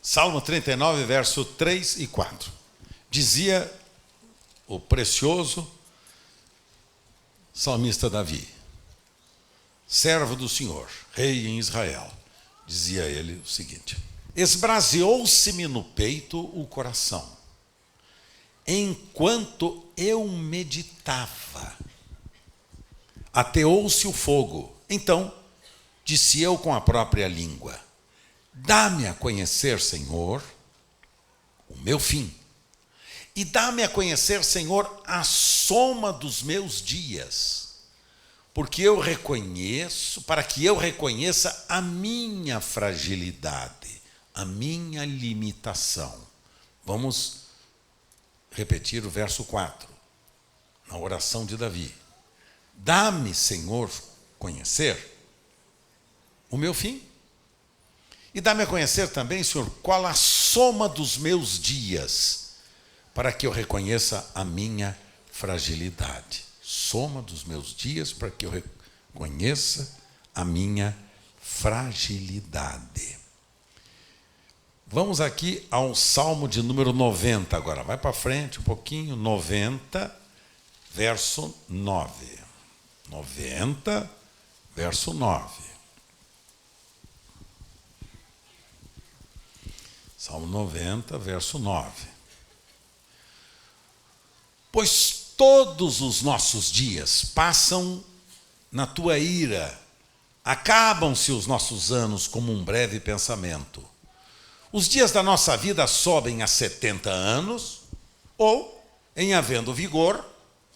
Salmo 39, verso 3 e 4. Dizia o precioso salmista Davi, servo do Senhor, rei em Israel, dizia ele o seguinte: esbraseou-se-me no peito o coração, enquanto eu meditava. Ateou-se o fogo. Então, disse eu com a própria língua: dá-me a conhecer, Senhor, o meu fim. E dá-me a conhecer, Senhor, a soma dos meus dias. Porque eu reconheço, para que eu reconheça a minha fragilidade, a minha limitação. Vamos repetir o verso 4, na oração de Davi. Dá-me, Senhor, conhecer o meu fim. E dá-me a conhecer também, Senhor, qual a soma dos meus dias, para que eu reconheça a minha fragilidade. Soma dos meus dias, para que eu reconheça a minha fragilidade. Vamos aqui ao Salmo de número 90 agora. Vai para frente um pouquinho. 90, verso 9. 90, verso 9. Salmo 90, verso 9. Pois todos os nossos dias passam na tua ira, acabam-se os nossos anos como um breve pensamento. Os dias da nossa vida sobem a 70 anos, ou, em havendo vigor,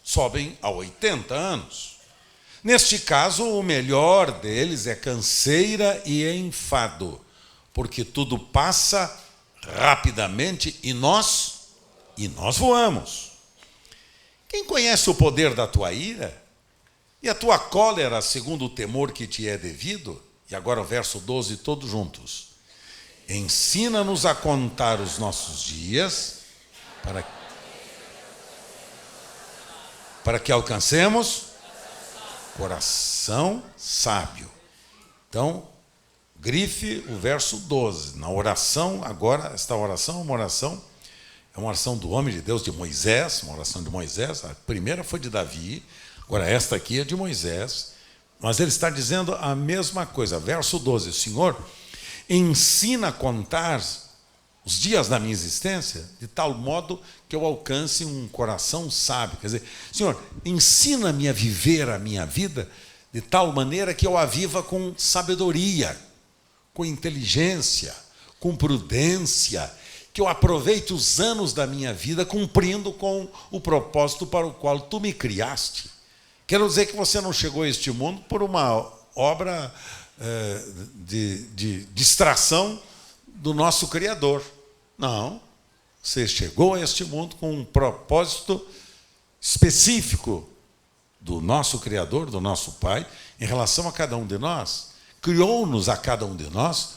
sobem a 80 anos. Neste caso, o melhor deles é canseira e enfado, porque tudo passa rapidamente e nós voamos. Quem conhece o poder da tua ira e a tua cólera segundo o temor que te é devido? E agora o verso 12, todos juntos. Ensina-nos a contar os nossos dias para que alcancemos coração sábio. Então, grife o verso 12. Na oração, agora, esta oração é uma oração do homem de Deus, de Moisés, uma oração de Moisés. A primeira foi de Davi, agora esta aqui é de Moisés. Mas ele está dizendo a mesma coisa. Verso 12, Senhor, ensina a contar os dias da minha existência de tal modo que eu alcance um coração sábio. Quer dizer, Senhor, ensina-me a viver a minha vida de tal maneira que eu a viva com sabedoria, com inteligência, com prudência, que eu aproveite os anos da minha vida cumprindo com o propósito para o qual tu me criaste. Quero dizer que você não chegou a este mundo por uma obra de distração do nosso Criador. Não. Você chegou a este mundo com um propósito específico do nosso Criador, do nosso Pai, em relação a cada um de nós. Criou-nos a cada um de nós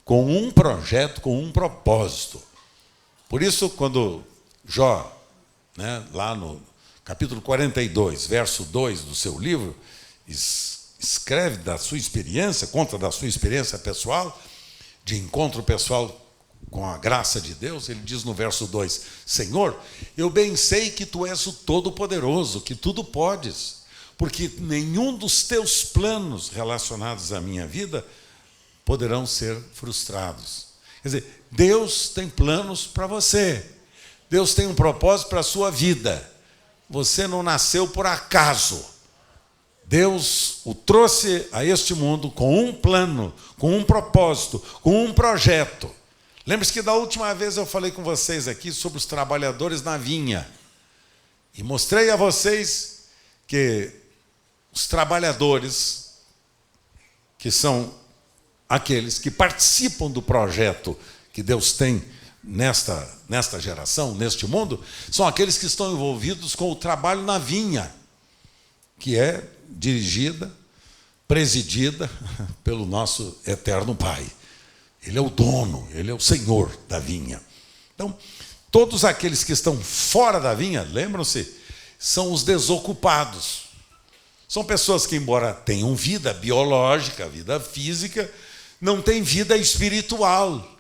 com um projeto, com um propósito. Por isso, quando Jó, lá no capítulo 42, verso 2 do seu livro, escreve da sua experiência, conta da sua experiência pessoal, de encontro pessoal com a graça de Deus, ele diz no verso 2, Senhor, eu bem sei que tu és o Todo-Poderoso, que tudo podes, porque nenhum dos teus planos relacionados à minha vida poderão ser frustrados. Quer dizer, Deus tem planos para você. Deus tem um propósito para a sua vida. Você não nasceu por acaso. Deus o trouxe a este mundo com um plano, com um propósito, com um projeto. Lembre-se que da última vez eu falei com vocês aqui sobre os trabalhadores na vinha. E mostrei a vocês que os trabalhadores, que são aqueles que participam do projeto que Deus tem nesta geração, neste mundo, são aqueles que estão envolvidos com o trabalho na vinha, que é dirigida, presidida pelo nosso eterno Pai. Ele é o dono, ele é o Senhor da vinha. Então, todos aqueles que estão fora da vinha, lembram-se, são os desocupados. São pessoas que, embora tenham vida biológica, vida física, não têm vida espiritual.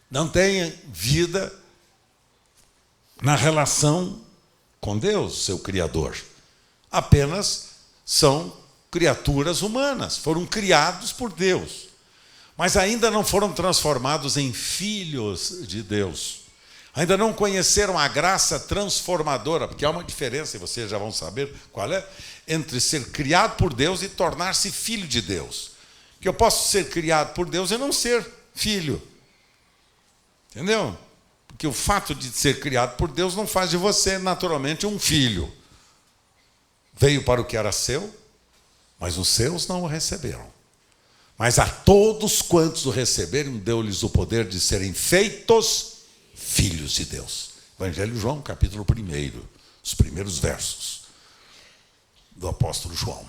não têm vida na relação com Deus, seu Criador. Apenas são criaturas humanas, foram criados por Deus, mas ainda não foram transformados em filhos de Deus. Ainda não conheceram a graça transformadora, porque há uma diferença, e vocês já vão saber qual é, entre ser criado por Deus e tornar-se filho de Deus. Porque eu posso ser criado por Deus e não ser filho. Entendeu? Porque o fato de ser criado por Deus não faz de você, naturalmente, um filho. Veio para o que era seu, mas os seus não o receberam. Mas a todos quantos o receberam, deu-lhes o poder de serem feitos filhos de Deus. Evangelho de João, capítulo 1, os primeiros versos do apóstolo João.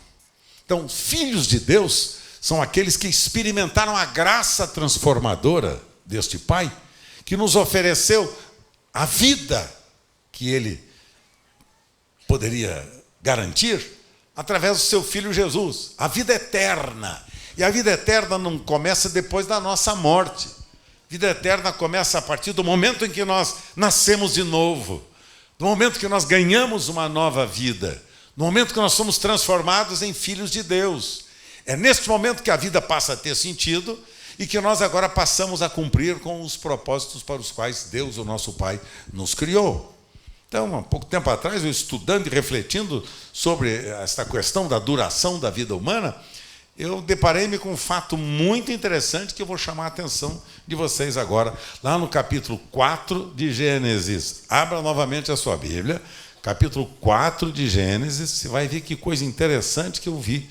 Então, filhos de Deus são aqueles que experimentaram a graça transformadora deste Pai, que nos ofereceu a vida que Ele poderia garantir através do seu Filho Jesus, a vida eterna. E a vida eterna não começa depois da nossa morte. A vida eterna começa a partir do momento em que nós nascemos de novo, do momento que nós ganhamos uma nova vida, no momento que nós somos transformados em filhos de Deus. É neste momento que a vida passa a ter sentido e que nós agora passamos a cumprir com os propósitos para os quais Deus, o nosso Pai, nos criou. Então, há pouco tempo atrás, eu estudando e refletindo sobre esta questão da duração da vida humana, eu deparei-me com um fato muito interessante que eu vou chamar a atenção de vocês agora, lá no capítulo 4 de Gênesis. Abra novamente a sua Bíblia, capítulo 4 de Gênesis, você vai ver que coisa interessante que eu vi,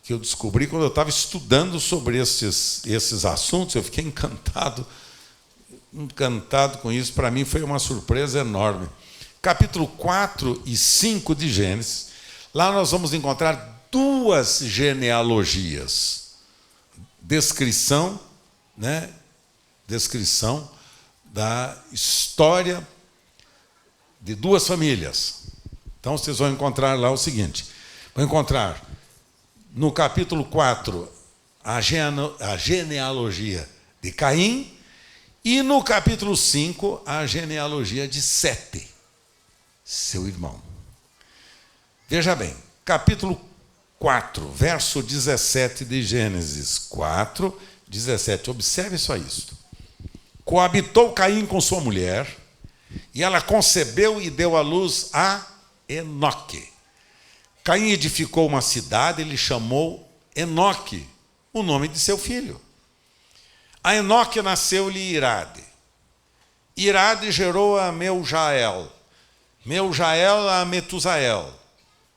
que eu descobri quando eu estava estudando sobre esses assuntos. Eu fiquei encantado com isso. Para mim foi uma surpresa enorme. Capítulo 4 e 5 de Gênesis, lá nós vamos encontrar duas genealogias. Descrição da história de duas famílias. Então vocês vão encontrar lá o seguinte: vão encontrar no capítulo 4 a genealogia de Caim e no capítulo 5 a genealogia de Sete, seu irmão. Veja bem, capítulo 4, verso 17 de Gênesis 4, 17. Observe só isso. Coabitou Caim com sua mulher, e ela concebeu e deu à luz a Enoque. Caim edificou uma cidade e lhe chamou Enoque, o nome de seu filho. A Enoque nasceu-lhe Irade. Irade gerou a Meujael. Meujael a Metusael.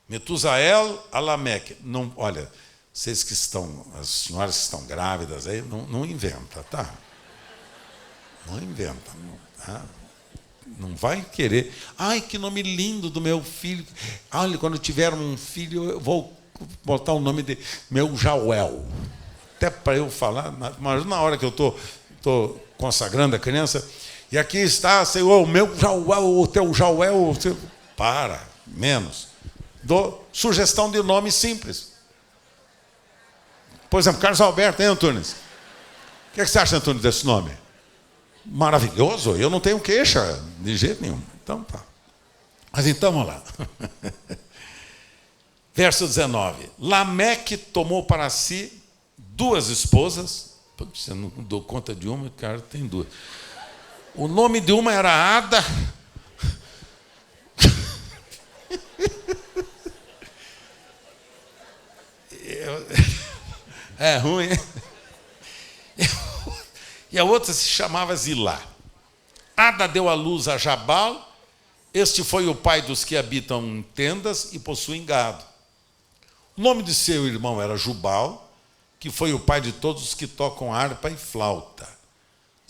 Metusael a Lameque. Não, olha, vocês que estão, as senhoras que estão grávidas aí, não inventa, tá? Não inventa, tá? Não vai querer. Ai, que nome lindo do meu filho. Olha, quando eu tiver um filho, eu vou botar o nome de Meujael. Até para eu falar, mas na hora que eu estou consagrando a criança, e aqui está, Senhor, o meu Jauel, o teu Jauel. Para, menos. Dou sugestão de nome simples. Por exemplo, Carlos Alberto, hein, Antunes? O que você acha, Antunes, desse nome? Maravilhoso, eu não tenho queixa, de jeito nenhum. Então tá. Mas então, vamos lá. Verso 19. Lameque tomou para si duas esposas. Putz, eu não dou conta de uma, cara, tem duas. O nome de uma era Ada. É ruim, hein? E a outra se chamava Zilá. Ada deu à luz a Jabal. Este foi o pai dos que habitam em tendas e possuem gado. O nome de seu irmão era Jubal, que foi o pai de todos os que tocam harpa e flauta.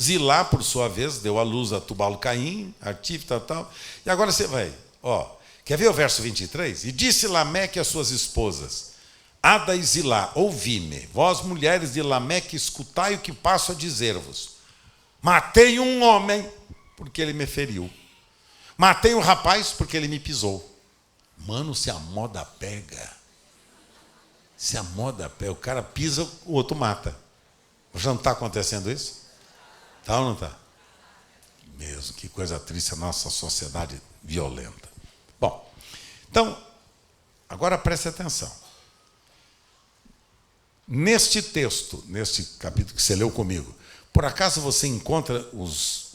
Zilá, por sua vez, deu à luz a Tubal-Caim, Artif, tal. E agora você vai, quer ver o verso 23? E disse Lameque às suas esposas: Ada e Zilá, ouvi-me, vós mulheres de Lameque, escutai o que passo a dizer-vos. Matei um homem, porque ele me feriu. Matei um rapaz, porque ele me pisou. Mano, se a moda pega, o cara pisa, o outro mata. Já não está acontecendo isso? Tá ou não está? Mesmo, que coisa triste a nossa sociedade violenta. Bom, então, agora preste atenção. Neste texto, neste capítulo que você leu comigo, por acaso você encontra os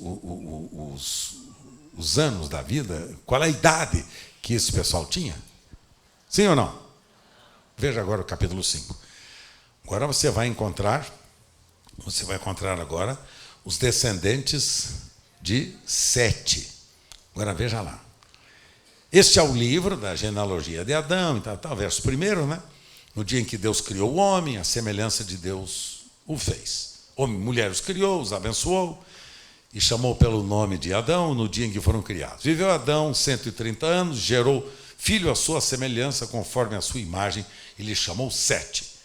anos da vida? Qual é a idade que esse pessoal tinha? Sim ou não? Veja agora o capítulo 5. Agora você vai encontrar agora os descendentes de Sete. Agora veja lá. Este é o livro da genealogia de Adão, verso 1, né? No dia em que Deus criou o homem, a semelhança de Deus o fez. Homem e mulher os criou, os abençoou e chamou pelo nome de Adão no dia em que foram criados. Viveu Adão 130 anos, gerou filho à sua semelhança, conforme a sua imagem, e lhe chamou Sete.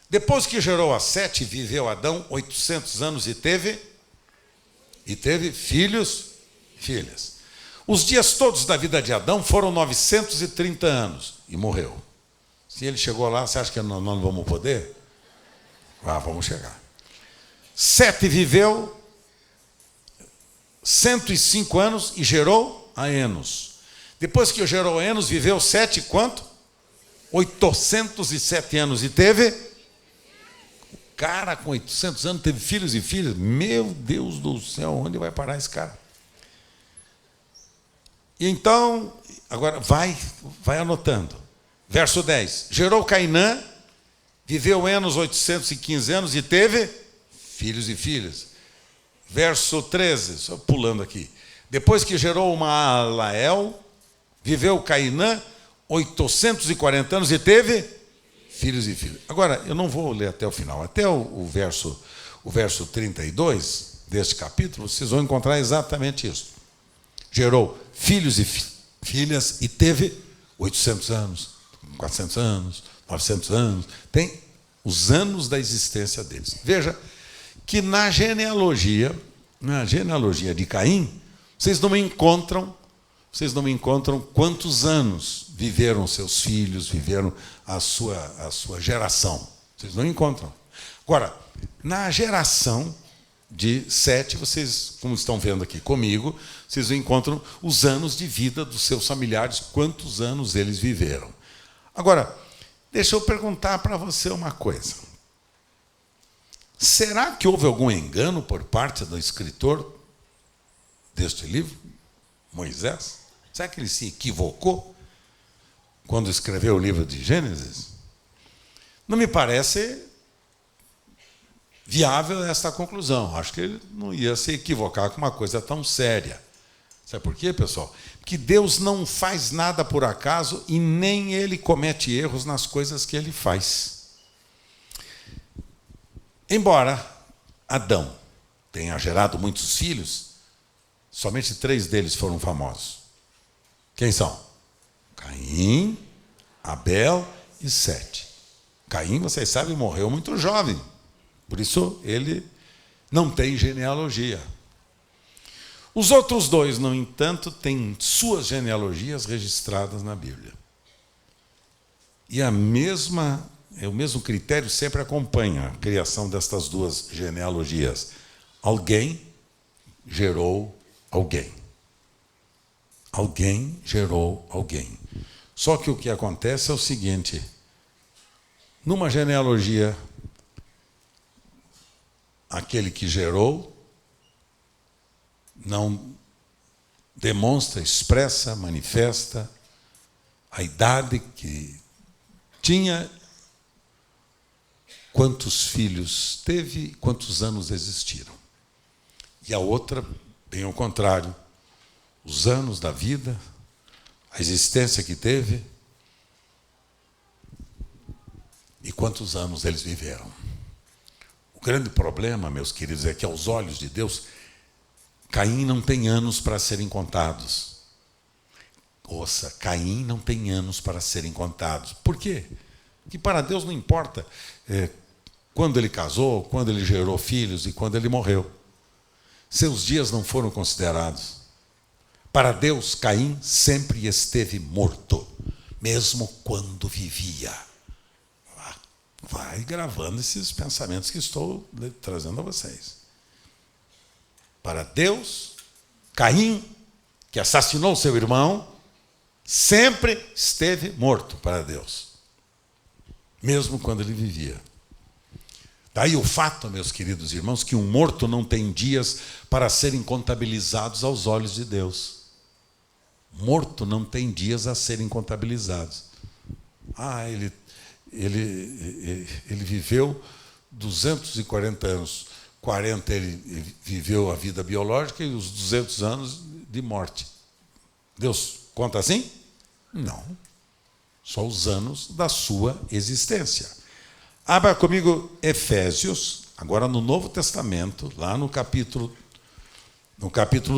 Depois que gerou a Sete, viveu Adão 800 anos e teve filhos e filhas. Os dias todos da vida de Adão foram 930 anos e morreu. Se ele chegou lá, você acha que nós não vamos poder? Vamos chegar. Sete viveu 105 anos e gerou a Enos. Depois que gerou a Enos, viveu Sete quanto? 807 anos e teve... O cara com 800 anos teve filhos e filhas. Meu Deus do céu, onde vai parar esse cara? E então, agora vai anotando. Verso 10. Gerou Cainã, viveu Enos 815 anos e teve filhos e filhas. Verso 13, só pulando aqui. Depois que gerou Maalael, viveu Cainã 840 anos e teve filhos e filhas. Agora, eu não vou ler até o final. Até o verso 32 deste capítulo, vocês vão encontrar exatamente isso. Gerou filhos e filhas e teve 800 anos, 400 anos, 900 anos. Tem os anos da existência deles. Veja que na genealogia de Caim, vocês não me encontram quantos anos viveram seus filhos, viveram a sua geração. Vocês não encontram. Agora, na geração de Sete, vocês, como estão vendo aqui comigo, vocês encontram os anos de vida dos seus familiares, quantos anos eles viveram. Agora, deixa eu perguntar para você uma coisa. Será que houve algum engano por parte do escritor deste livro, Moisés? Será que ele se equivocou quando escreveu o livro de Gênesis? Não me parece viável esta conclusão. Acho que ele não ia se equivocar com uma coisa tão séria. Sabe por quê, pessoal? Porque Deus não faz nada por acaso e nem ele comete erros nas coisas que ele faz. Embora Adão tenha gerado muitos filhos, somente 3 deles foram famosos. Quem são? Caim, Abel e Sete. Caim, vocês sabem, morreu muito jovem. Por isso, ele não tem genealogia. Os outros 2, no entanto, têm suas genealogias registradas na Bíblia. E o mesmo critério sempre acompanha a criação destas 2 genealogias. Alguém gerou alguém. Alguém gerou alguém. Só que o que acontece é o seguinte: numa genealogia, aquele que gerou não demonstra, expressa, manifesta a idade que tinha, quantos filhos teve, quantos anos existiram. E a outra, bem ao contrário, os anos da vida, a existência que teve e quantos anos eles viveram. O grande problema, meus queridos, é que aos olhos de Deus, Caim não tem anos para serem contados. Ouça, Caim não tem anos para serem contados. Por quê? Porque para Deus não importa quando ele casou, quando ele gerou filhos e quando ele morreu. Seus dias não foram considerados. Para Deus, Caim sempre esteve morto, mesmo quando vivia. Vai gravando esses pensamentos que estou trazendo a vocês. para Deus. Caim, que assassinou seu irmão, sempre esteve morto para Deus, mesmo quando ele vivia. Daí o fato, meus queridos irmãos, que um morto não tem dias para serem contabilizados aos olhos de Deus. Morto não tem dias a serem contabilizados. Ele viveu 240 anos. 40 ele viveu a vida biológica e os 200 anos de morte. Deus conta assim? Não. Só os anos da sua existência. Abra comigo Efésios, agora no Novo Testamento, lá no capítulo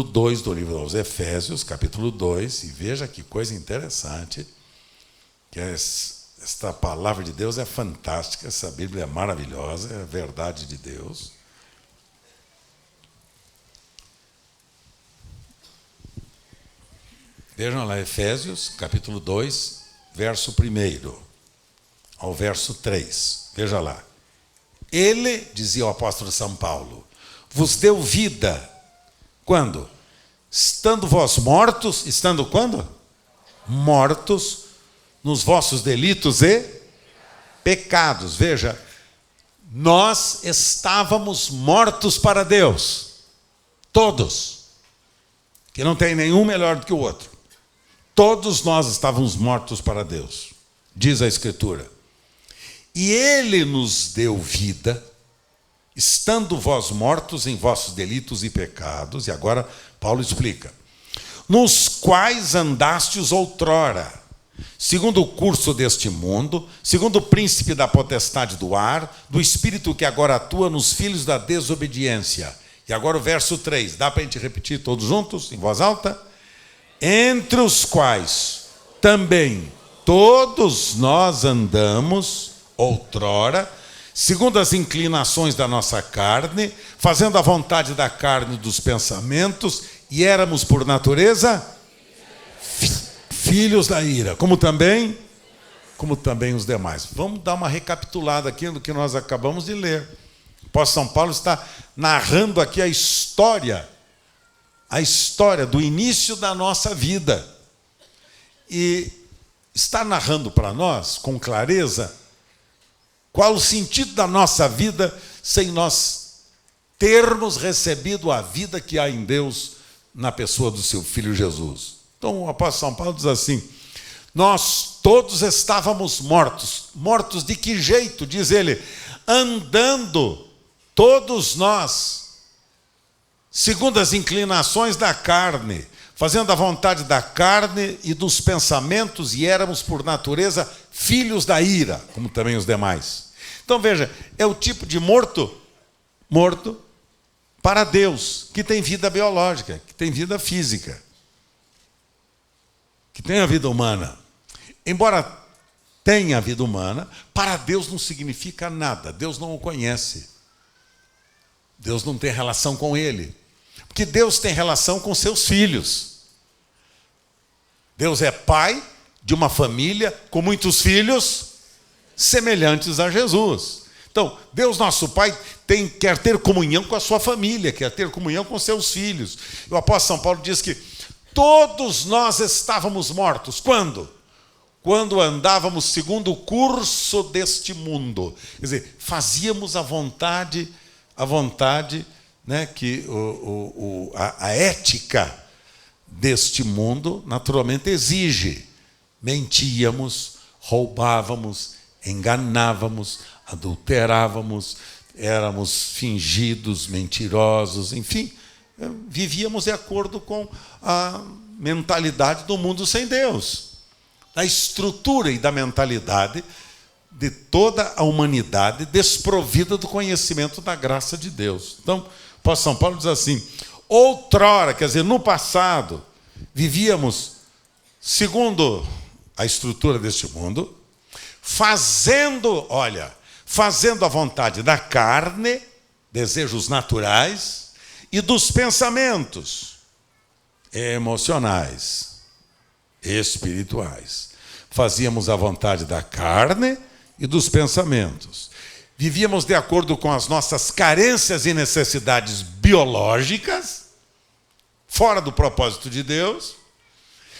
2 do livro aos Efésios, capítulo 2, e veja que coisa interessante, que esta palavra de Deus é fantástica, essa Bíblia é maravilhosa, é a verdade de Deus. Vejam lá, Efésios, capítulo 2, verso 1 ao verso 3. Veja lá. Ele, dizia o apóstolo São Paulo, vos deu vida. Quando? Estando vós mortos, estando quando? Mortos nos vossos delitos e pecados. Veja, nós estávamos mortos para Deus. Todos. Que não tem nenhum melhor do que o outro. Todos nós estávamos mortos para Deus, diz a Escritura. E Ele nos deu vida, estando vós mortos em vossos delitos e pecados, e agora Paulo explica, nos quais andastes outrora, segundo o curso deste mundo, segundo o príncipe da potestade do ar, do espírito que agora atua nos filhos da desobediência. E agora o verso 3, dá para a gente repetir todos juntos, em voz alta? Entre os quais também todos nós andamos outrora, segundo as inclinações da nossa carne, fazendo a vontade da carne e dos pensamentos, e éramos por natureza filhos da ira, como também os demais. Vamos dar uma recapitulada aqui do que nós acabamos de ler. O apóstolo São Paulo está narrando aqui a história do início da nossa vida. E está narrando para nós, com clareza, qual o sentido da nossa vida sem nós termos recebido a vida que há em Deus na pessoa do seu Filho Jesus. Então o apóstolo São Paulo diz assim, nós todos estávamos mortos. Mortos de que jeito? Diz ele, andando todos nós, segundo as inclinações da carne, fazendo a vontade da carne e dos pensamentos, e éramos por natureza filhos da ira, como também os demais. Então veja, é o tipo de morto para Deus, que tem vida biológica, que tem vida física, que tem a vida humana. Embora tenha a vida humana, para Deus não significa nada, Deus não o conhece. Deus não tem relação com ele. Porque Deus tem relação com seus filhos. Deus é pai de uma família com muitos filhos semelhantes a Jesus. Então, Deus nosso Pai quer ter comunhão com a sua família, quer ter comunhão com seus filhos. E o apóstolo São Paulo diz que todos nós estávamos mortos. Quando? Quando andávamos segundo o curso deste mundo. Quer dizer, fazíamos a vontade, né, que a ética deste mundo naturalmente exige. Mentíamos, roubávamos, enganávamos, adulterávamos, éramos fingidos, mentirosos, enfim, vivíamos de acordo com a mentalidade do mundo sem Deus, da estrutura e da mentalidade de toda a humanidade desprovida do conhecimento da graça de Deus. Então, o apóstolo São Paulo diz assim, outrora, quer dizer, no passado, vivíamos segundo a estrutura deste mundo, fazendo a vontade da carne, desejos naturais, e dos pensamentos emocionais, espirituais. Fazíamos a vontade da carne e dos pensamentos. vivíamos de acordo com as nossas carências e necessidades biológicas, fora do propósito de Deus,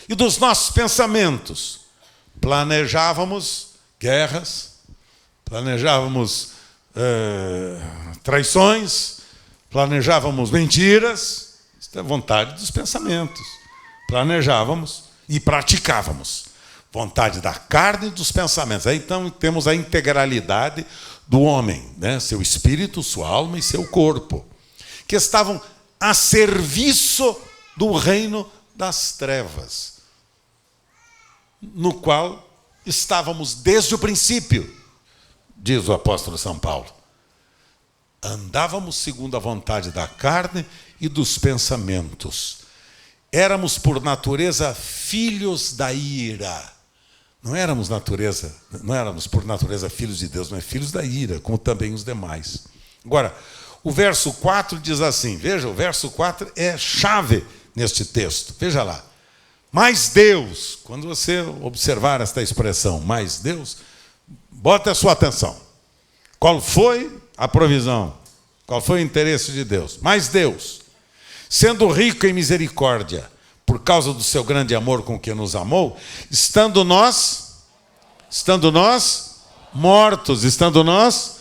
e dos nossos pensamentos. Planejávamos guerras, planejávamos traições, planejávamos mentiras. Isso é vontade dos pensamentos. Planejávamos e praticávamos. Vontade da carne e dos pensamentos. Aí então temos a integralidade do homem, né? Seu espírito, sua alma e seu corpo, que estavam a serviço do reino das trevas, no qual estávamos desde o princípio, diz o apóstolo São Paulo. Andávamos segundo a vontade da carne e dos pensamentos. Éramos por natureza filhos da ira. Não éramos por natureza filhos de Deus, mas filhos da ira, como também os demais. Agora, o verso 4 diz assim, veja, o verso 4 é chave neste texto. Veja lá. Mas Deus, quando você observar esta expressão, mas Deus, bota a sua atenção. Qual foi a provisão? Qual foi o interesse de Deus? Mas Deus, sendo rico em misericórdia, por causa do seu grande amor com que nos amou, estando nós mortos, estando nós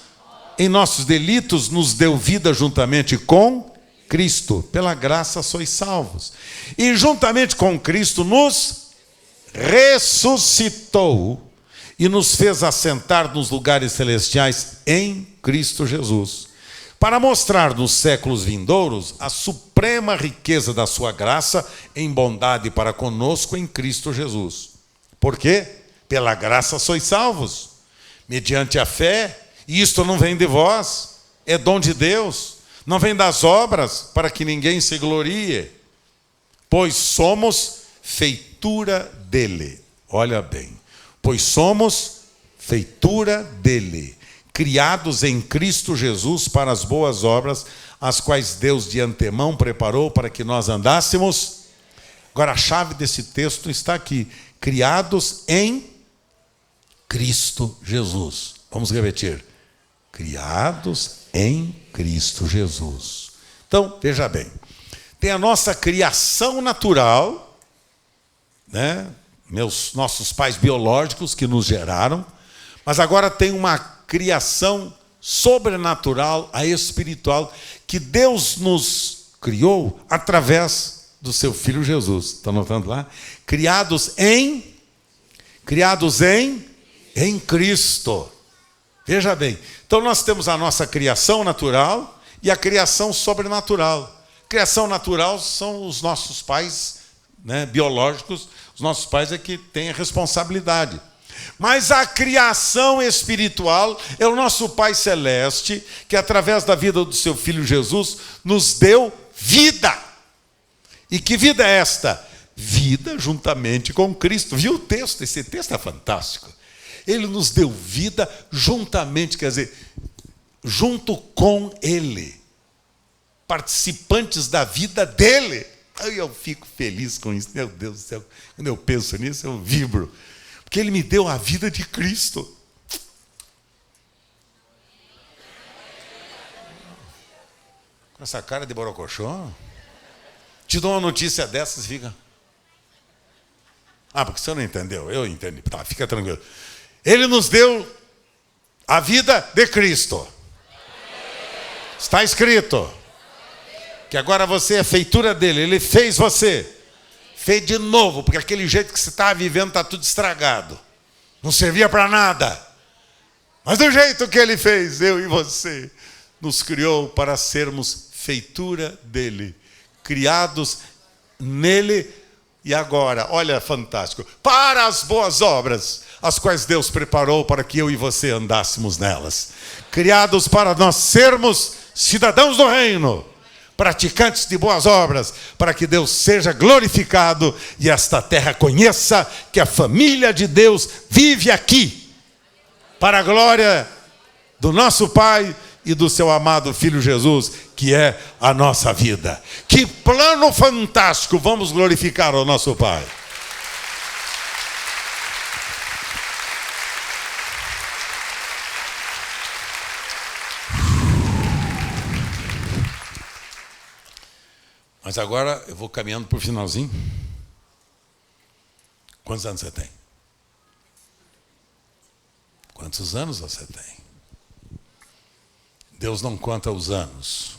em nossos delitos, nos deu vida juntamente com Cristo. Pela graça sois salvos. E juntamente com Cristo nos ressuscitou e nos fez assentar nos lugares celestiais em Cristo Jesus, para mostrar nos séculos vindouros a suprema riqueza da sua graça em bondade para conosco em Cristo Jesus. Por quê? Pela graça sois salvos, mediante a fé, e isto não vem de vós, é dom de Deus, não vem das obras, para que ninguém se glorie, pois somos feitura dele. Olha bem, pois somos feitura dele, criados em Cristo Jesus para as boas obras, as quais Deus de antemão preparou para que nós andássemos. Agora a chave desse texto está aqui, criados em Cristo Jesus. Vamos repetir, criados em Cristo Jesus. Então, veja bem, tem a nossa criação natural, né? Nossos pais biológicos que nos geraram, mas agora tem uma criação sobrenatural, a espiritual, que Deus nos criou através do seu Filho Jesus. Está notando lá? Criados em Cristo. Veja bem, então nós temos a nossa criação natural e a criação sobrenatural. Criação natural são os nossos pais, né, biológicos, os nossos pais é que têm a responsabilidade. Mas a criação espiritual é o nosso Pai Celeste, que através da vida do seu Filho Jesus, nos deu vida. E que vida é esta? Vida juntamente com Cristo. Viu o texto? Esse texto é fantástico. Ele nos deu vida juntamente, quer dizer, junto com Ele. Participantes da vida dEle. Eu fico feliz com isso. Meu Deus do céu, quando eu penso nisso, eu vibro. Porque Ele me deu a vida de Cristo. Com essa cara de borocochô. Te dou uma notícia dessas, fica... Ah, porque você não entendeu. Eu entendi. Tá, fica tranquilo. Ele nos deu a vida de Cristo. Está escrito que agora você é feitura dele. Ele fez você. Fez de novo, porque aquele jeito que você está vivendo está tudo estragado. Não servia para nada. Mas do jeito que ele fez, eu e você, nos criou para sermos feitura dele. Criados nele. E agora, olha, fantástico. Para as boas obras, as quais Deus preparou para que eu e você andássemos nelas. Criados para nós sermos cidadãos do reino, praticantes de boas obras, para que Deus seja glorificado e esta terra conheça que a família de Deus vive aqui, para a glória do nosso Pai e do seu amado Filho Jesus, que é a nossa vida. Que plano fantástico! Vamos glorificar o nosso Pai. Mas agora eu vou caminhando para o finalzinho. Quantos anos você tem? Quantos anos você tem? Deus não conta os anos.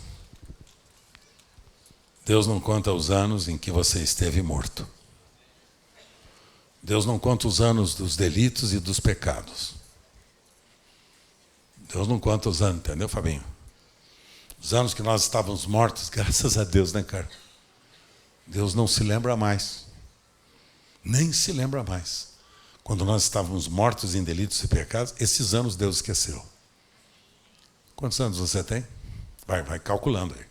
Deus não conta os anos em que você esteve morto. Deus não conta os anos dos delitos e dos pecados. Deus não conta os anos, entendeu, Fabinho? Os anos que nós estávamos mortos, graças a Deus, né, cara? Deus não se lembra mais. Nem se lembra mais. Quando nós estávamos mortos em delitos e pecados, esses anos Deus esqueceu. Quantos anos você tem? Vai calculando aí.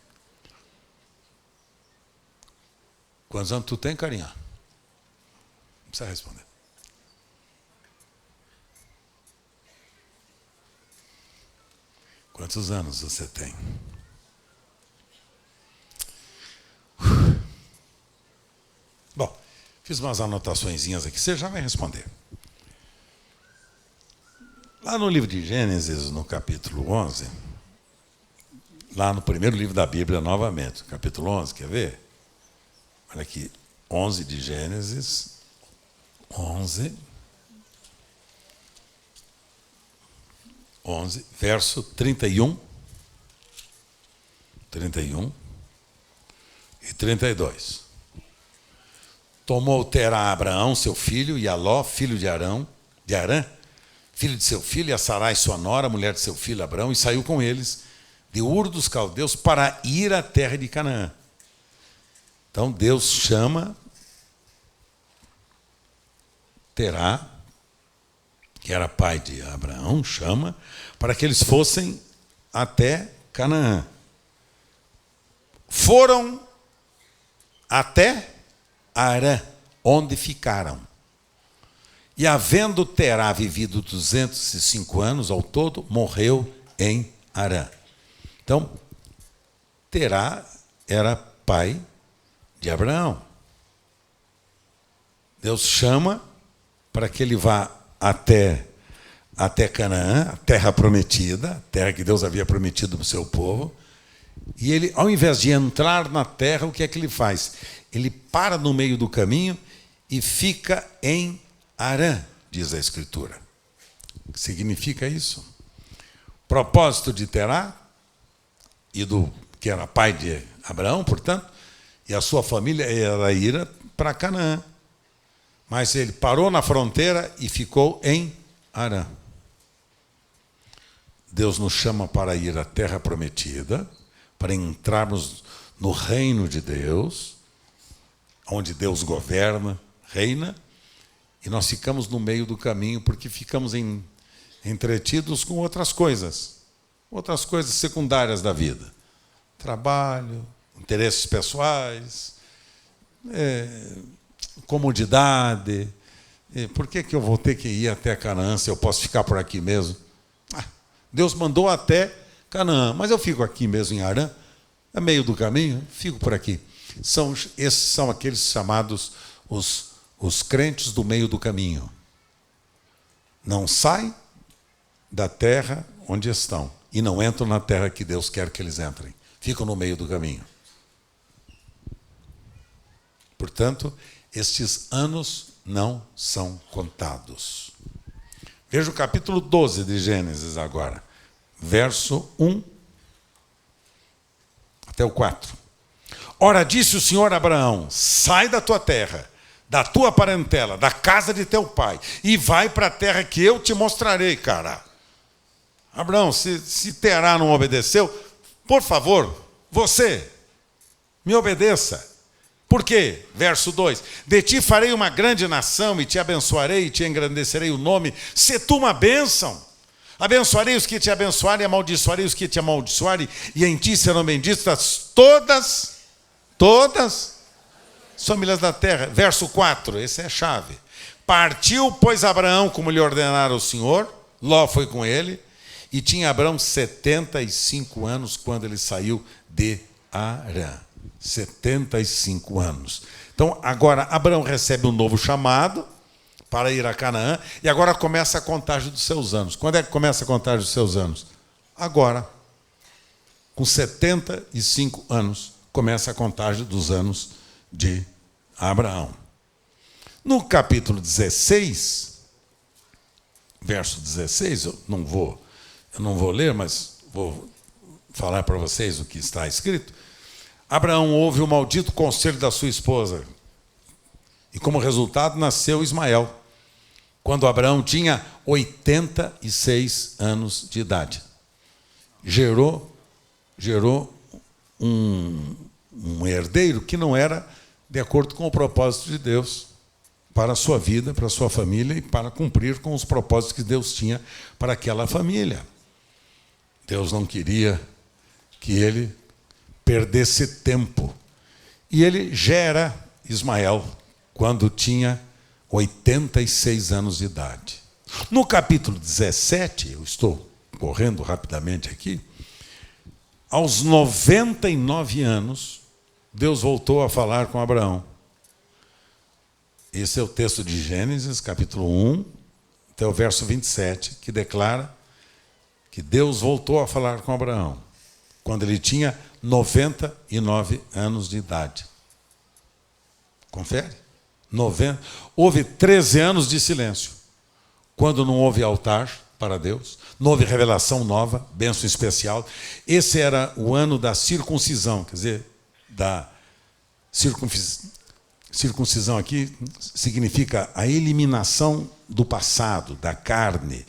Quantos anos tu tem, carinha? Não precisa responder. Quantos anos você tem? Bom, fiz umas anotaçõezinhas aqui, você já vai responder. Lá no livro de Gênesis, no capítulo 11, lá no primeiro livro da Bíblia, novamente, capítulo 11, quer ver? Olha aqui, 11 de Gênesis, 11, verso 31 e 32. Tomou Terá Abraão, seu filho, e a Ló, filho de Arã, filho de seu filho, e a Sarai, sua nora, mulher de seu filho Abraão, e saiu com eles de Ur dos Caldeus para ir à terra de Canaã. Então Deus chama Terá, que era pai de Abraão, chama para que eles fossem até Canaã. Foram até Arã, onde ficaram. E havendo Terá vivido 205 anos ao todo, morreu em Arã. Então, Terá era pai de Abraão. Deus chama para que ele vá até Canaã, a terra prometida, a terra que Deus havia prometido para o seu povo. E ele, ao invés de entrar na terra, o que é que ele faz? Ele para no meio do caminho e fica em Arã, diz a Escritura. O que significa isso? Propósito de Terá, que era pai de Abraão, portanto, e a sua família era ir para Canaã. Mas ele parou na fronteira e ficou em Arã. Deus nos chama para ir à terra prometida, para entrarmos no reino de Deus, onde Deus governa, reina, e nós ficamos no meio do caminho porque ficamos entretidos com outras coisas secundárias da vida. Trabalho, interesses pessoais, comodidade. Por que eu vou ter que ir até Canaã se eu posso ficar por aqui mesmo? Deus mandou até Canaã, mas eu fico aqui mesmo em Arã, é meio do caminho, fico por aqui. Esses são aqueles chamados os crentes do meio do caminho. Não saem da terra onde estão e não entram na terra que Deus quer que eles entrem. Ficam no meio do caminho. Portanto, estes anos não são contados. Veja o capítulo 12 de Gênesis agora, verso 1 até o 4. Ora, disse o Senhor a Abraão: sai da tua terra, da tua parentela, da casa de teu pai, e vai para a terra que eu te mostrarei, cara. Abraão, se Terá não obedeceu, por favor, você, me obedeça. Por quê? Verso 2. De ti farei uma grande nação, e te abençoarei, e te engrandecerei o nome. Se tu uma bênção. Abençoarei os que te abençoarem, amaldiçoarei os que te amaldiçoarem, e em ti serão benditas todas as famílias da terra. Verso 4, esse é a chave. Partiu, pois, Abraão, como lhe ordenara o Senhor, Ló foi com ele, e tinha Abraão 75 anos quando ele saiu de Arã. 75 anos. Então, agora, Abraão recebe um novo chamado para ir a Canaã, e agora começa a contagem dos seus anos. Quando é que começa a contagem dos seus anos? Agora. Com 75 anos, começa a contagem dos anos de Abraão. No capítulo 16, verso 16, eu não vou ler, mas vou falar para vocês o que está escrito. Abraão ouve o maldito conselho da sua esposa, e como resultado nasceu Ismael, quando Abraão tinha 86 anos de idade. Gerou um herdeiro que não era de acordo com o propósito de Deus para a sua vida, para a sua família e para cumprir com os propósitos que Deus tinha para aquela família. Deus não queria que ele perdesse tempo. E ele gera Ismael quando tinha 86 anos de idade. No capítulo 17, eu estou correndo rapidamente aqui, aos 99 anos, Deus voltou a falar com Abraão. Esse é o texto de Gênesis, capítulo 1, até o verso 27, que declara que Deus voltou a falar com Abraão, quando ele tinha 99 anos de idade. Confere? Houve 13 anos de silêncio, quando não houve altar para Deus, não houve revelação nova, bênção especial. Esse era o ano da circuncisão, quer dizer, da circuncisão aqui significa a eliminação do passado, da carne.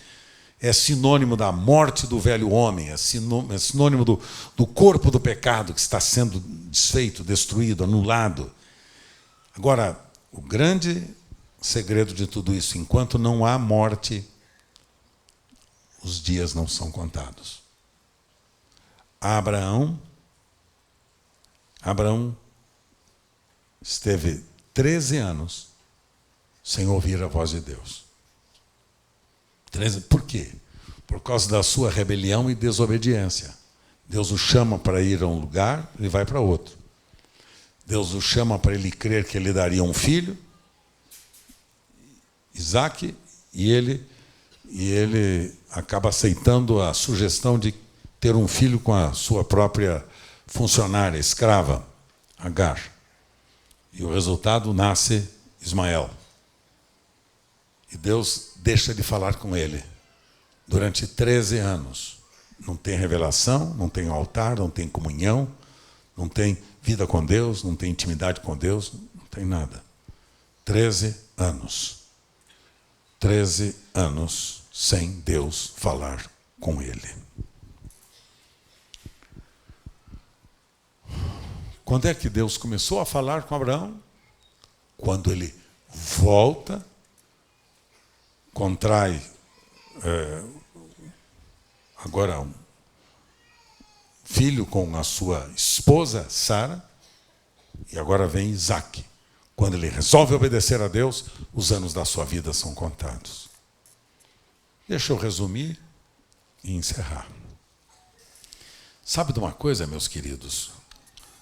É sinônimo da morte do velho homem, é sinônimo do corpo do pecado que está sendo desfeito, destruído, anulado. Agora, o grande segredo de tudo isso, enquanto não há morte, os dias não são contados. Abraão esteve 13 anos sem ouvir a voz de Deus. Por quê? Por causa da sua rebelião e desobediência. Deus o chama para ir a um lugar, ele vai para outro. Deus o chama para ele crer que ele daria um filho, Isaque, e ele acaba aceitando a sugestão de ter um filho com a sua própria funcionária, escrava, Agar. E o resultado nasce Ismael. E Deus deixa de falar com ele durante 13 anos. Não tem revelação, não tem altar, não tem comunhão, não tem vida com Deus, não tem intimidade com Deus, não tem nada. 13 anos. 13 anos sem Deus falar com ele. Quando é que Deus começou a falar com Abraão? Quando ele volta, contrai agora um filho com a sua esposa, Sara, e agora vem Isaque. Quando ele resolve obedecer a Deus, os anos da sua vida são contados. Deixa eu resumir e encerrar. Sabe de uma coisa, meus queridos?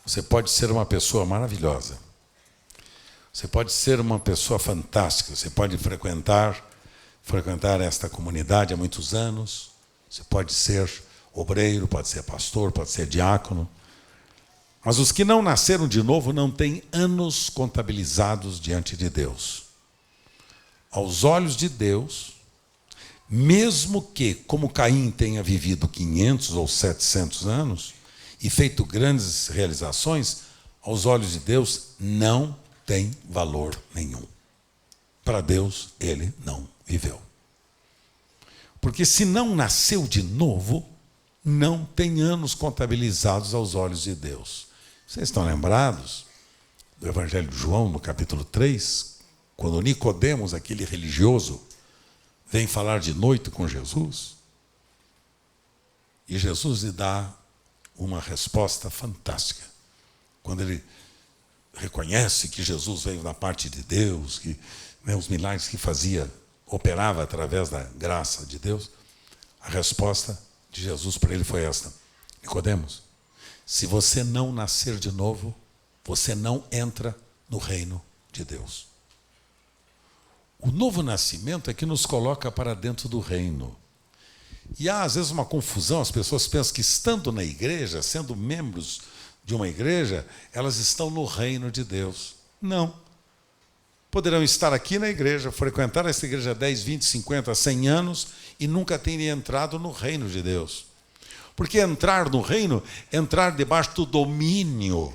Você pode ser uma pessoa maravilhosa. Você pode ser uma pessoa fantástica. Você pode frequentar esta comunidade há muitos anos. Você pode ser obreiro, pode ser pastor, pode ser diácono. Mas os que não nasceram de novo não têm anos contabilizados diante de Deus. Aos olhos de Deus, mesmo que, como Caim, tenha vivido 500 ou 700 anos e feito grandes realizações, aos olhos de Deus não tem valor nenhum. Para Deus, ele não viveu. Porque se não nasceu de novo, não tem anos contabilizados aos olhos de Deus. Vocês estão lembrados do Evangelho de João, no capítulo 3, quando Nicodemos, aquele religioso, vem falar de noite com Jesus? E Jesus lhe dá uma resposta fantástica. Quando ele reconhece que Jesus veio da parte de Deus, que os milagres que fazia, operava através da graça de Deus, a resposta de Jesus para ele foi esta: Nicodemos, se você não nascer de novo, você não entra no reino de Deus. O novo nascimento é que nos coloca para dentro do reino. E há, às vezes, uma confusão. As pessoas pensam que, estando na igreja, sendo membros de uma igreja, elas estão no reino de Deus. Não. Poderão estar aqui na igreja, frequentar essa igreja há 10, 20, 50, 100 anos e nunca terem entrado no reino de Deus. Porque entrar no reino, entrar debaixo do domínio,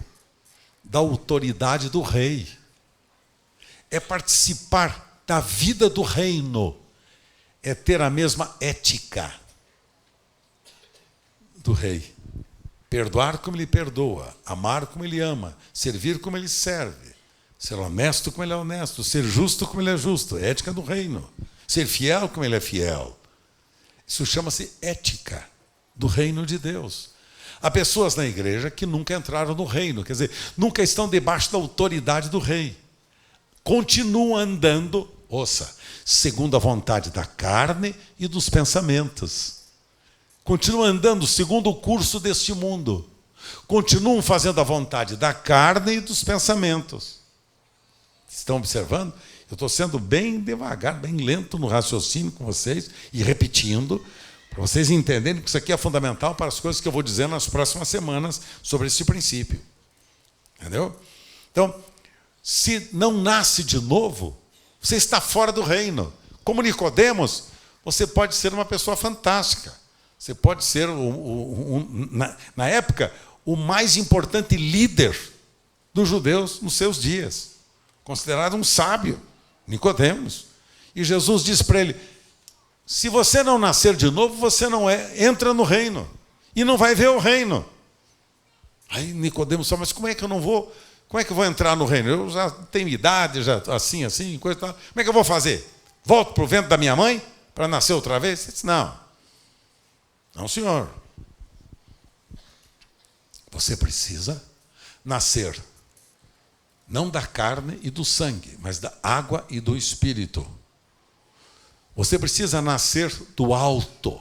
da autoridade do rei. É participar da vida do reino. É ter a mesma ética do rei. Perdoar como ele perdoa, amar como ele ama, servir como ele serve, ser honesto como ele é honesto, ser justo como ele é justo, ética do reino, ser fiel como ele é fiel. Isso chama-se ética do reino de Deus. Há pessoas na igreja que nunca entraram no reino, quer dizer, nunca estão debaixo da autoridade do rei. Continuam andando, ouça, segundo a vontade da carne e dos pensamentos. Continuam andando segundo o curso deste mundo. Continuam fazendo a vontade da carne e dos pensamentos. Estão observando? Eu estou sendo bem devagar, bem lento no raciocínio com vocês e repetindo, para vocês entenderem que isso aqui é fundamental para as coisas que eu vou dizer nas próximas semanas sobre esse princípio. Entendeu? Então, se não nasce de novo, você está fora do reino. Como Nicodemos, você pode ser uma pessoa fantástica. Você pode ser, na época, o mais importante líder dos judeus nos seus dias. Considerado um sábio, Nicodemos. E Jesus disse para ele, se você não nascer de novo, você não entra no reino. E não vai ver o reino. Aí Nicodemos falou, mas como é que eu não vou? Como é que eu vou entrar no reino? Eu já tenho idade, já assim, coisa e tal. Como é que eu vou fazer? Volto para o ventre da minha mãe para nascer outra vez? Ele disse, não, senhor. Você precisa nascer, não da carne e do sangue, mas da água e do Espírito. Você precisa nascer do alto,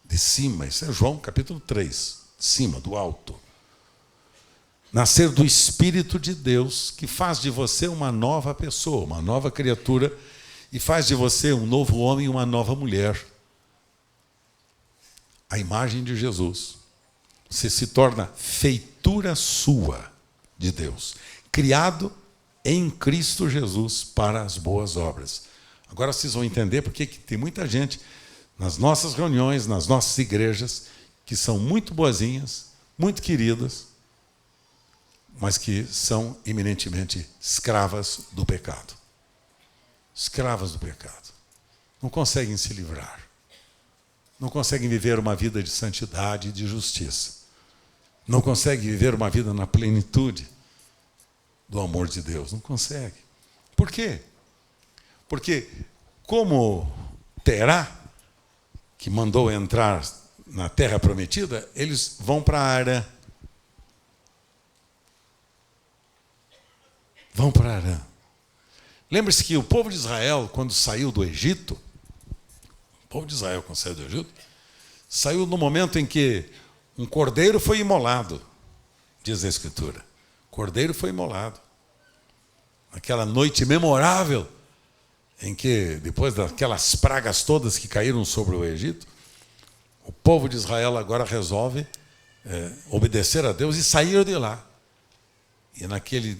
de cima. Isso é João capítulo 3, de cima, do alto. Nascer do Espírito de Deus, que faz de você uma nova pessoa, uma nova criatura, e faz de você um novo homem e uma nova mulher. A imagem de Jesus. Você se torna feitura sua de Deus, criado em Cristo Jesus para as boas obras. Agora vocês vão entender porque que tem muita gente nas nossas reuniões, nas nossas igrejas, que são muito boazinhas, muito queridas, mas que são eminentemente escravas do pecado. Escravas do pecado. Não conseguem se livrar. Não conseguem viver uma vida de santidade e de justiça. Não conseguem viver uma vida na plenitude do amor de Deus. Não consegue. Por quê? Porque, como Terá, que mandou entrar na terra prometida, eles vão para Arã. Vão para Arã. Lembre-se que o povo de Israel, quando saiu do Egito, saiu no momento em que um cordeiro foi imolado, diz a Escritura. Cordeiro foi imolado. Naquela noite memorável, em que, depois daquelas pragas todas que caíram sobre o Egito, o povo de Israel agora resolve obedecer a Deus e sair de lá. E naquele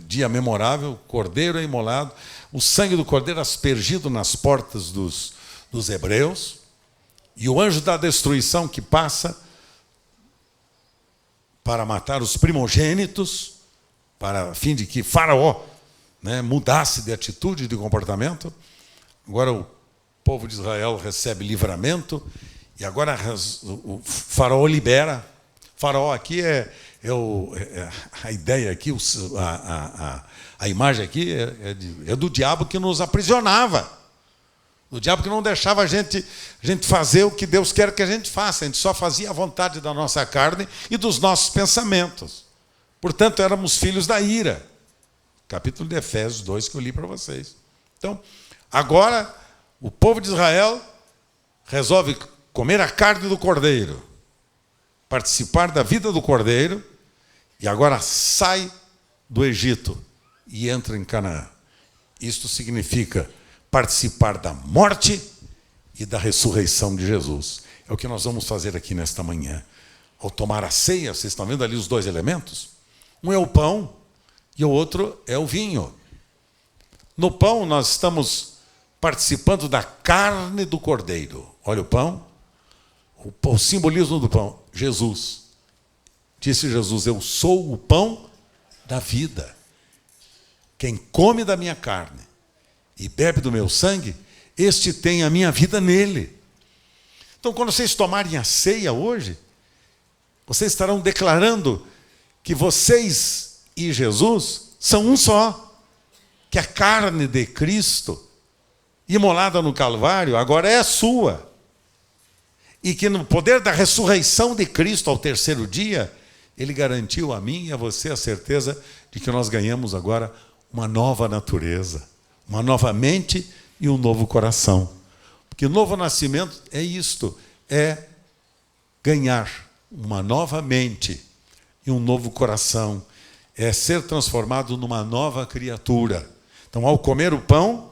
dia memorável, o cordeiro é imolado, o sangue do cordeiro aspergido nas portas dos hebreus, e o anjo da destruição que passa para matar os primogênitos, a fim de que Faraó mudasse de atitude e de comportamento. Agora o povo de Israel recebe livramento, e agora o Faraó libera. Faraó aqui a ideia aqui, a imagem aqui é do diabo que nos aprisionava. Do diabo que não deixava a gente fazer o que Deus quer que a gente faça. A gente só fazia a vontade da nossa carne e dos nossos pensamentos. Portanto, éramos filhos da ira. Capítulo de Efésios 2 que eu li para vocês. Então, agora, o povo de Israel resolve comer a carne do cordeiro, participar da vida do cordeiro, e agora sai do Egito e entra em Canaã. Isto significa participar da morte e da ressurreição de Jesus. É o que nós vamos fazer aqui nesta manhã. ao tomar a ceia, vocês estão vendo ali os dois elementos? Um é o pão e o outro é o vinho. No pão nós estamos participando da carne do Cordeiro. Olha o pão, o simbolismo do pão. Jesus. Disse Jesus, eu sou o pão da vida. Quem come da minha carne e bebe do meu sangue, este tem a minha vida nele. Então, quando vocês tomarem a ceia hoje, vocês estarão declarando que vocês e Jesus são um só. Que a carne de Cristo, imolada no Calvário, agora é sua. E que no poder da ressurreição de Cristo ao terceiro dia, Ele garantiu a mim e a você a certeza de que nós ganhamos agora uma nova natureza, uma nova mente e um novo coração. Porque o novo nascimento é isto, é ganhar uma nova mente e um novo coração, é ser transformado numa nova criatura. Então, ao comer o pão,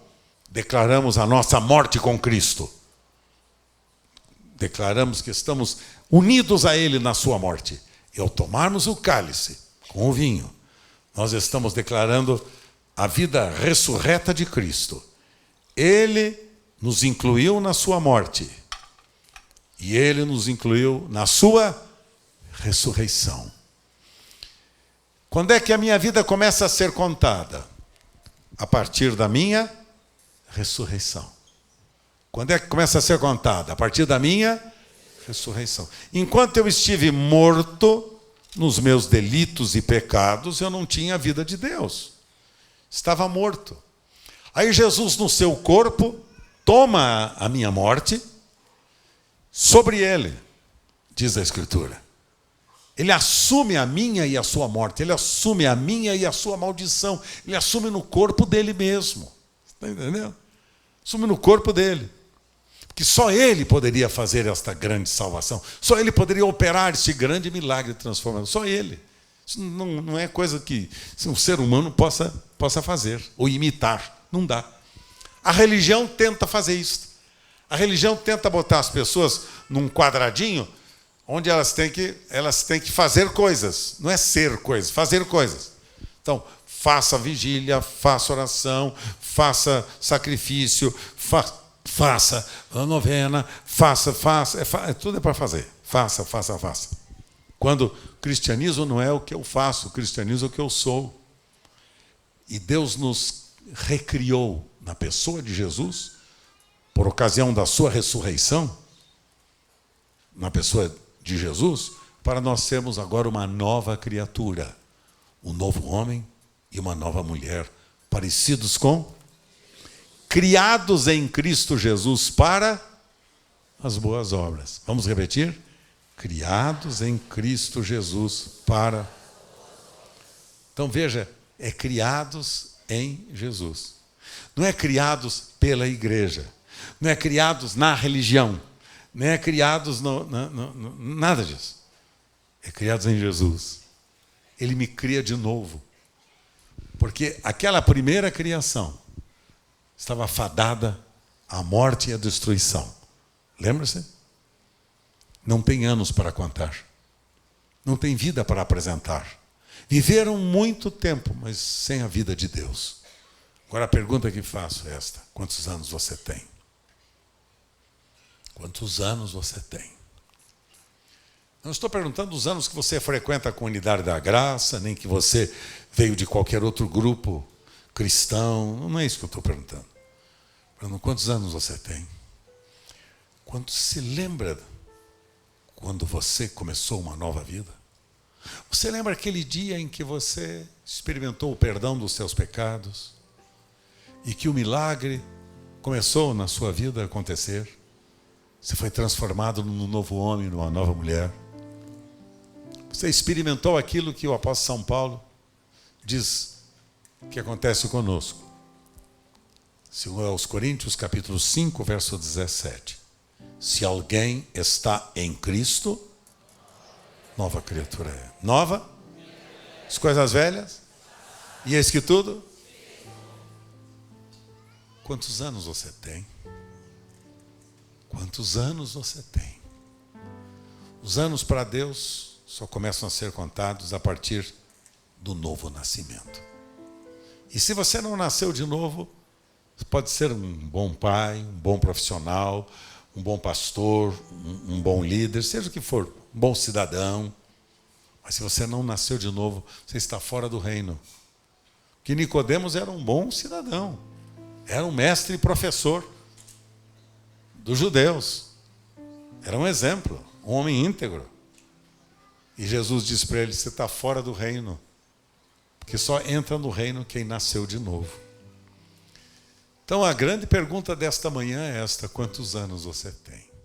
declaramos a nossa morte com Cristo. Declaramos que estamos unidos a Ele na sua morte. E ao tomarmos o cálice com o vinho, nós estamos declarando a vida ressurreta de Cristo. Ele nos incluiu na sua morte. E Ele nos incluiu na sua ressurreição. Quando é que a minha vida começa a ser contada? A partir da minha ressurreição. Quando é que começa a ser contada? A partir da minha ressurreição. Enquanto eu estive morto nos meus delitos e pecados, eu não tinha a vida de Deus. Estava morto. Aí Jesus, no seu corpo, toma a minha morte sobre ele, diz a Escritura. Ele assume a minha e a sua morte, ele assume a minha e a sua maldição, ele assume no corpo dele mesmo. Está entendendo? Assume no corpo dele. Porque só ele poderia fazer esta grande salvação, só ele poderia operar esse grande milagre de transformação, só ele. Isso não é coisa que um ser humano possa fazer ou imitar, não dá. A religião tenta fazer isso. A religião tenta botar as pessoas num quadradinho onde elas têm que fazer coisas. Não é ser coisas, fazer coisas. Então, faça vigília, faça oração, faça sacrifício, faça a novena, tudo é para fazer. Faça. Quando o cristianismo não é o que eu faço, o cristianismo é o que eu sou. E Deus nos recriou na pessoa de Jesus, por ocasião da sua ressurreição, na pessoa de Jesus, para nós sermos agora uma nova criatura, um novo homem e uma nova mulher, parecidos com, criados em Cristo Jesus para as boas obras. Vamos repetir? Criados em Cristo Jesus para... Então veja, é criados em Jesus. Não é criados pela igreja, não é criados na religião, não é criados nada disso. É criados em Jesus. Ele me cria de novo. Porque aquela primeira criação estava fadada à morte e à destruição. Lembra-se? Não tem anos para contar. Não tem vida para apresentar. Viveram muito tempo, mas sem a vida de Deus. Agora a pergunta que faço é esta: quantos anos você tem? Quantos anos você tem? Não estou perguntando os anos que você frequenta a comunidade da graça, nem que você veio de qualquer outro grupo cristão. Não é isso que eu estou perguntando. Perguntando quantos anos você tem? Quanto se lembra quando você começou uma nova vida? Você lembra aquele dia em que você experimentou o perdão dos seus pecados e que o milagre começou na sua vida a acontecer? Você foi transformado num novo homem, numa nova mulher. Você experimentou aquilo que o apóstolo São Paulo diz que acontece conosco. Segundo aos Coríntios, capítulo 5, verso 17. Se alguém está em Cristo, nova criatura é. Nova? As coisas velhas? E eis que tudo? Quantos anos você tem? Quantos anos você tem? Os anos para Deus só começam a ser contados a partir do novo nascimento. E se você não nasceu de novo, pode ser um bom pai, um bom profissional, um bom pastor, um bom líder, seja o que for, um bom cidadão. Mas se você não nasceu de novo, você está fora do reino. Que Nicodemos era um bom cidadão, era um mestre e professor dos judeus, era um exemplo, um homem íntegro. E Jesus disse para ele: você está fora do reino, porque só entra no reino quem nasceu de novo. Então a grande pergunta desta manhã é esta: quantos anos você tem?